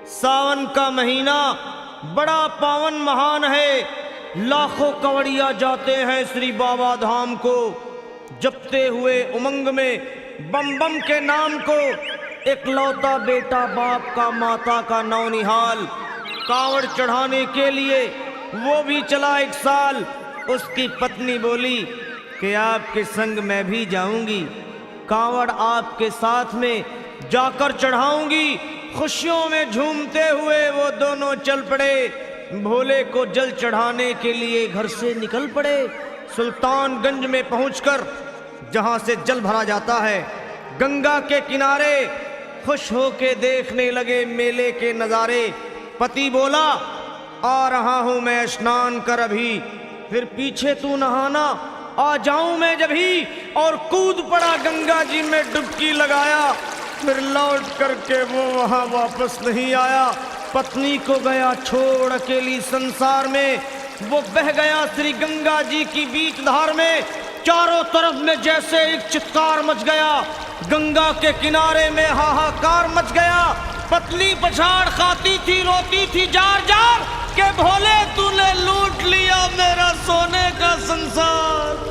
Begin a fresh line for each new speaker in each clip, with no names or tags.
सावन का महीना बड़ा पावन महान है। लाखों कवड़िया जाते हैं श्री बाबा धाम को, जपते हुए उमंग में बम बम के नाम को। एक लौता बेटा बाप का माता का नौनिहाल, कांवड़ चढ़ाने के लिए वो भी चला 1 साल। उसकी पत्नी बोली कि आपके संग मैं भी जाऊंगी, कांवड़ आपके साथ में जाकर चढ़ाऊंगी। खुशियों में झूमते हुए वो दोनों चल पड़े। भोले को जल चढ़ाने के लिए घर से निकल पड़े। सुल्तानगंज में पहुंचकर जहां से जल भरा जाता है, गंगा के किनारे खुश होके देखने लगे मेले के नज़ारे। पति बोला आ रहा हूं मैं स्नान कर अभी, फिर पीछे तू नहाना, आ जाऊं मैं जभी। और कूद पड़ा गंगा जी में डुबकी लगाया। फिर लौट करके वो वहां वापस नहीं आया। पत्नी को गया छोड़ अकेली संसार में। वो बह गया श्री गंगा जी की बीच धार में। चारों तरफ में जैसे एक चित्कार मच गया, गंगा के किनारे में हाहाकार मच गया। पत्नी पछाड़ खाती थी, रोती थी जार जार के भोले तूने लूट लिया मेरा सोने का संसार।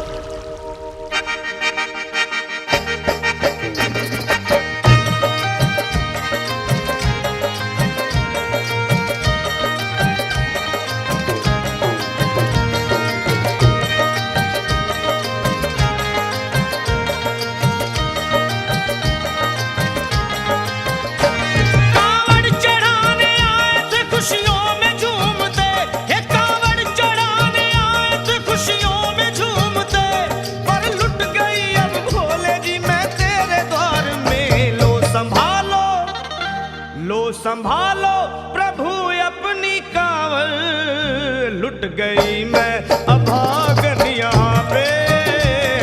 संभालो प्रभु अपनी कांवड़, लुट गई मैं अभागन यहाँ पे,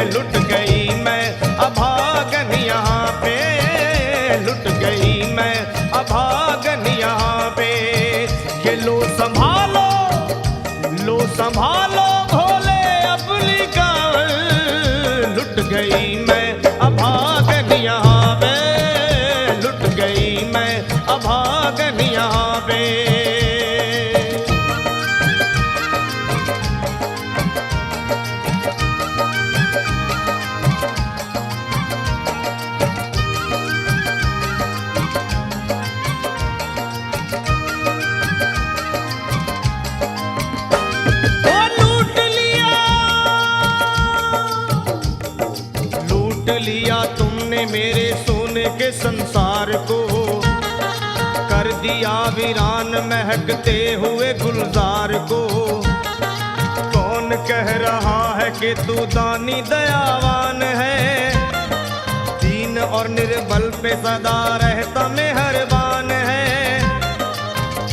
लुट गई मैं अभागन यहाँ पे, लुट गई मैं अभागन यहाँ पे। ये लो संभालो भोले अपनी कांवड़, लुट गई मैं अभागन यहाँ पे, लुट गई मैं अभागन यहाँ पे। लूट लिया तुमने मेरे सोने के संसार को, कर दिया वीरान महकते हुए गुलजार को। कौन कह रहा है कि तू दानी दयावान है, दीन और निर्बल पे सदा रहता मेहरबान है।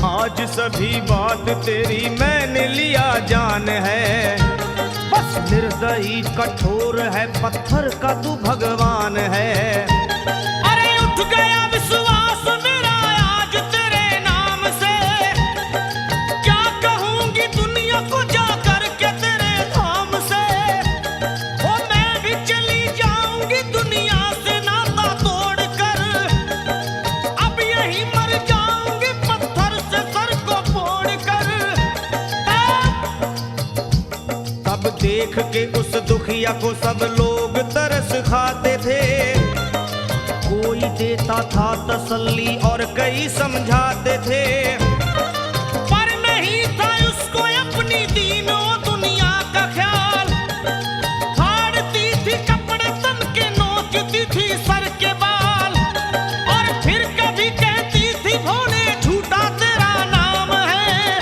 आज सभी बात तेरी मैंने लिया जान है, बस निर्दयी कठोर है पत्थर का तू भगवान है। अरे उठ गया विश्वास मेरा आज तेरे नाम से, क्या कहूंगी दुनिया को जाकर के तेरे धाम से। ओ मैं भी चली जाऊंगी दुनिया से नाता तोड़ कर, अब यही मर जाऊंगी पत्थर से सर को फोड़ कर। तब देख के उस दुखिया को सब लोग तरस खाते थे, कोई देता था तसल्ली और कई समझाते थे। पर नहीं था उसको अपनी दीनों दुनिया का ख्याल, फाड़ती थी कपड़े तन के, नोचती थी सर के बाल। और फिर कभी कहती थी भोले झूठा तेरा नाम है,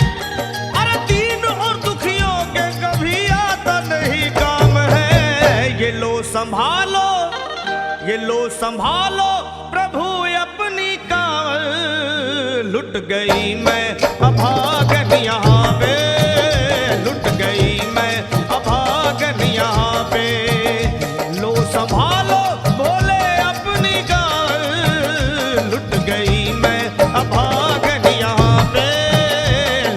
अरे दीन और दुखियों के कभी आता नहीं काम है। ये लो संभालो प्रभु अपनी कांवड़, लुट गई मैं अभागन यहाँ पे, लुट गई मैं अभागन यहाँ पे। लो संभालो भोले अपनी कांवड़, लुट गई मैं अभागन यहाँ पे,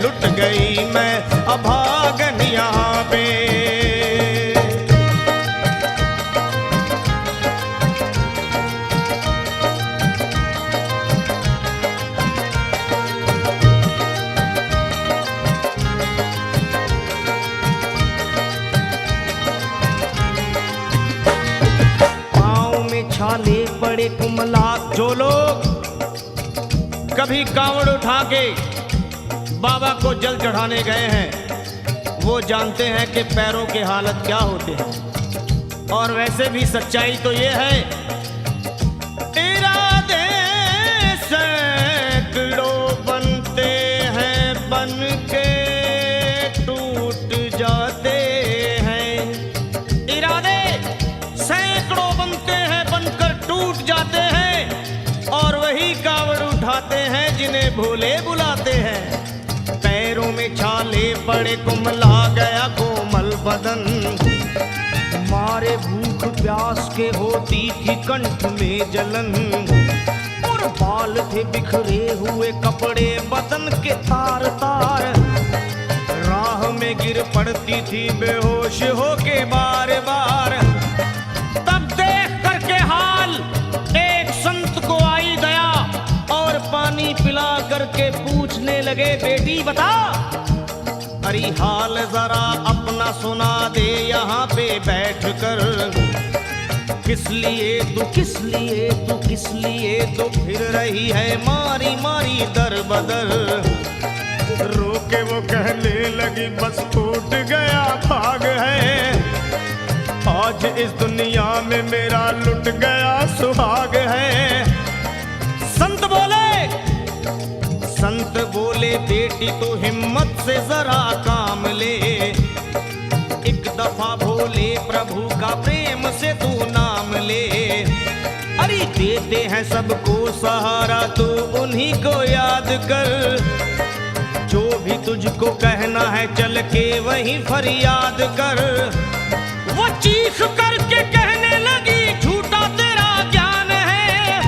लुट गई मैं अभागन यहाँ पे। पड़े कुमला। जो लोग कभी कांवड़ उठा के बाबा को जल चढ़ाने गए हैं वो जानते हैं कि पैरों के हालत क्या होते हैं। और वैसे भी सच्चाई तो ये है, इरादे सैकड़ों बनते हैं बन के टूट जाते हैं। इरादे सैकड़ों बनते हैं बनकर टूट जाते हैं और वही कावड़ उठाते हैं जिन्हें भोले बुलाते हैं। पैरों में छाले पड़े कुमला गया कोमल बदन, मारे भूख प्यास के होती थी कंठ में जलन। और बाल थे बिखरे हुए कपड़े बदन के तार तार, राह में गिर पड़ती थी बेहोश होके बार बार। तब देख करके हाल एक संत को आई दया और पानी पिला करके पूछने लगे, बेटी बता अरे हाल जरा अपना सुना दे यहाँ पे बैठ कर। किस लिए तू फिर रही है मारी मारी दर बदर। रोके वो कहने लगी बस टूट गया भाग है, आज इस दुनिया में मेरा लुट गया सुहाग है। संत बोले बेटी तो हिम्मत से जरा काम ले, एक दफा भोले प्रभु का प्रेम से तू नाम ले। अरे देते हैं सबको सहारा तू उन्हीं को याद कर, जो भी तुझको कहना है चल के वहीं फरियाद कर। वो चीख करके कहने लगी झूठा तेरा ज्ञान है,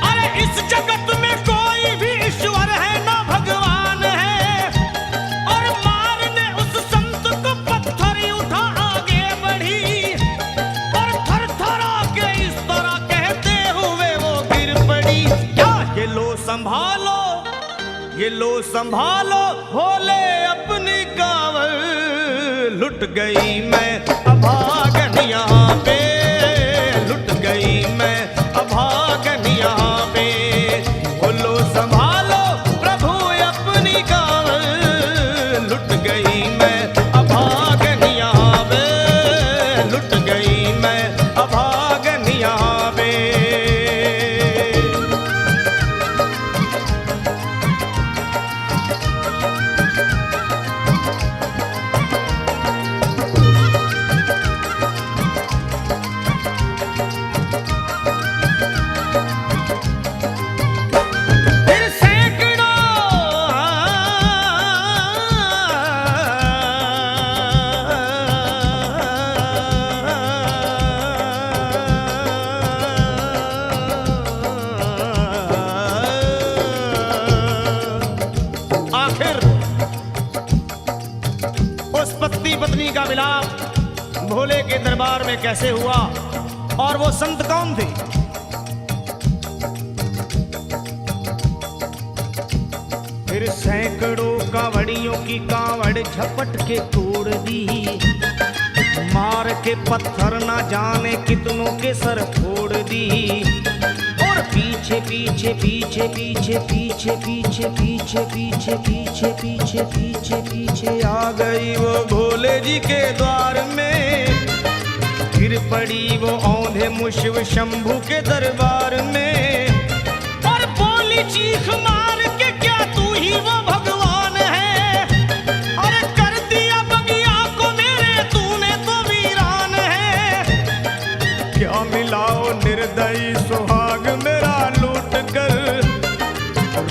अरे इस जगत में कोई भी ईश्वर है ना भगवान है। और मारने उस संत को पत्थर उठा आगे बढ़ी और थर थर आके इस तरह कहते हुए वो गिर पड़ी। क्या ये लो संभालो भोले अपनी कावड़, लुट गई मैं अभागन यहाँ पे, लुट गई मैं अभागन यहाँ पे। बोलो संभालो प्रभु अपनी कावड़, लुट गई मैं अभागन यहाँ पे, लुट गई मैं अभागन यहाँ पे। पत्नी का मिलाप भोले के दरबार में कैसे हुआ और वो संत कौन थे? फिर सैकड़ों कांवड़ियों की कांवड़ झपट के तोड़ दी, मार के पत्थर ना जाने कितनों के सर फोड़ दी। और पीछे पीछे पीछे पीछे पीछे पीछे पीछे पीछे पीछे पीछे पीछे पीछे आ गई वो भोले जी के द्वार में। फिर पड़ी वो औंधे मुशिव शंभू के दरबार में और बोली चीख मार के क्या तू ही वो भगवान है? अरे कर दिया बगिया को मेरे तूने तो वीरान है। क्या मिलाओ निर्दयी सुहाग मेरा लूट कर,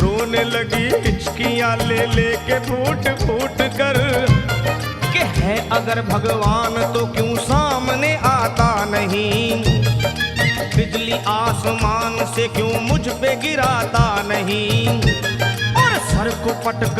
रोने लगी हिचकियां ले लेके फूट फूट कर। कि है अगर भगवान तो क्यों सामने आता नहीं, बिजली आसमान से क्यों मुझ पे गिराता नहीं। और सर को पटक